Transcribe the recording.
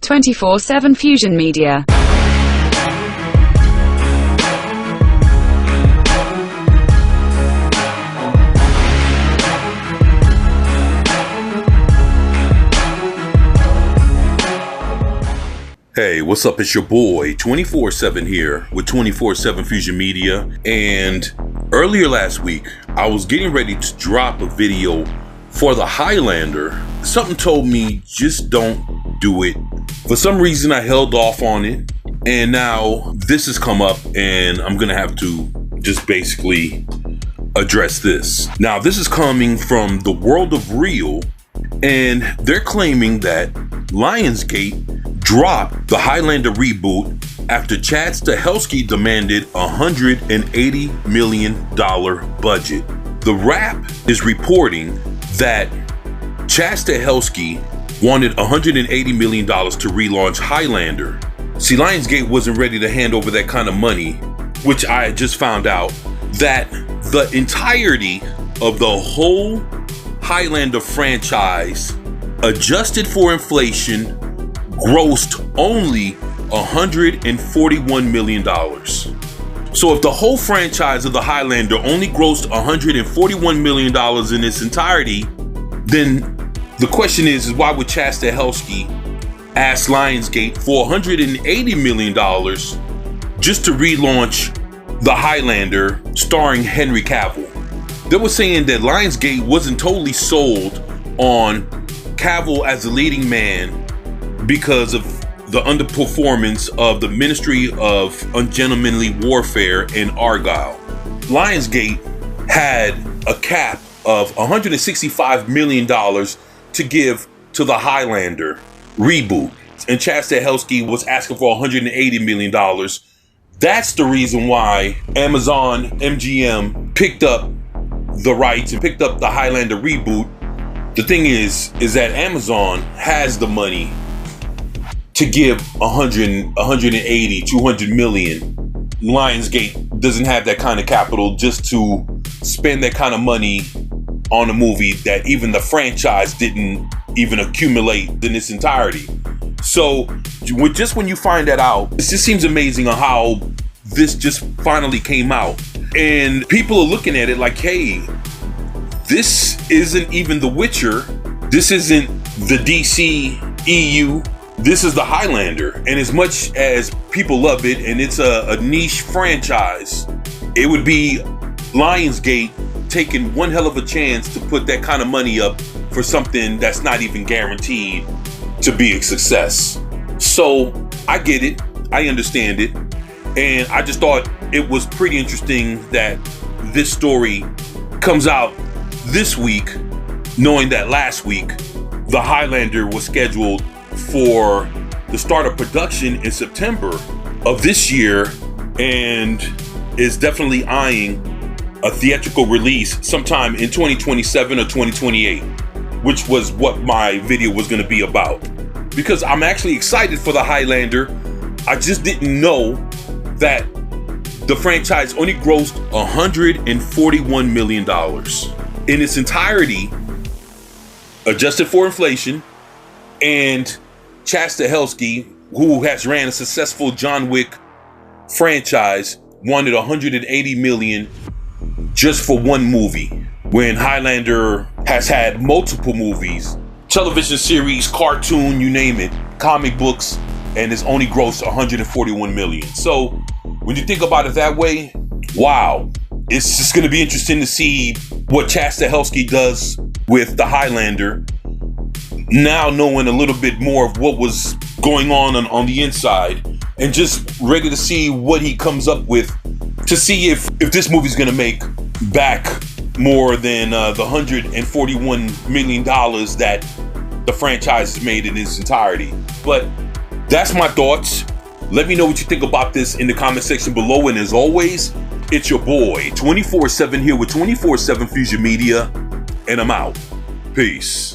24/7 Fusion Media. Hey, what's up? It's your boy 24/7 here with 24/7 Fusion Media. And earlier last week, I was getting ready to drop a video for the Highlander. Something told me just don't do it. For some reason, I held off on it. And now this has come up and I'm going to have to just basically address this. Now, this is coming from the World of Real, and they're claiming that Lionsgate dropped the Highlander reboot after Chad Stahelski demanded $180 million budget. The Wrap is reporting that Chad Stahelski wanted $180 million to relaunch Highlander. See, Lionsgate wasn't ready to hand over that kind of money, which I just found out that the entirety of the whole Highlander franchise, adjusted for inflation, grossed only $141 million. So if the whole franchise of the Highlander only grossed $141 million in its entirety, then the question is why would Chad Stahelski ask Lionsgate for $180 million just to relaunch the Highlander starring Henry Cavill? They were saying that Lionsgate wasn't totally sold on Cavill as the leading man because of the underperformance of the Ministry of Ungentlemanly Warfare in Argyle. Lionsgate had a cap of $165 million to give to the Highlander reboot, and Chad Stahelski was asking for $180 million. That's the reason why Amazon MGM picked up the rights and picked up the Highlander reboot. The thing is that Amazon has the money to give 180, 200 million. Lionsgate doesn't have that kind of capital just to spend that kind of money on a movie that even the franchise didn't even accumulate in its entirety. So when you find that out, it just seems amazing on how this just finally came out. And people are looking at it like, hey, this isn't even The Witcher. This isn't the DC EU. This is the Highlander, and as much as people love it, and it's a niche franchise, it would be Lionsgate taking one hell of a chance to put that kind of money up for something that's not even guaranteed to be a success. So I get it, I understand it, and I just thought it was pretty interesting that this story comes out this week, knowing that last week the Highlander was scheduled for the start of production in September of this year and is definitely eyeing a theatrical release sometime in 2027 or 2028, which was what my video was going to be about. Because I'm actually excited for the Highlander. I just didn't know that the franchise only grossed $141 million in its entirety, adjusted for inflation. And Chad Stahelski, who has ran a successful John Wick franchise, wanted $180 million just for one movie, when Highlander has had multiple movies, television series, cartoon, you name it, comic books, and it's only grossed $141 million. So when you think about it that way, wow, it's just going to be interesting to see what Chad Stahelski does with the Highlander, now knowing a little bit more of what was going on the inside, and just ready to see what he comes up with to see if this movie's gonna make back more than the $141 million that the franchise has made in its entirety. But that's my thoughts. Let me know what you think about this in the comment section below, and as always, it's your boy 24/7 here with 24/7 Fusion Media, and I'm out. Peace.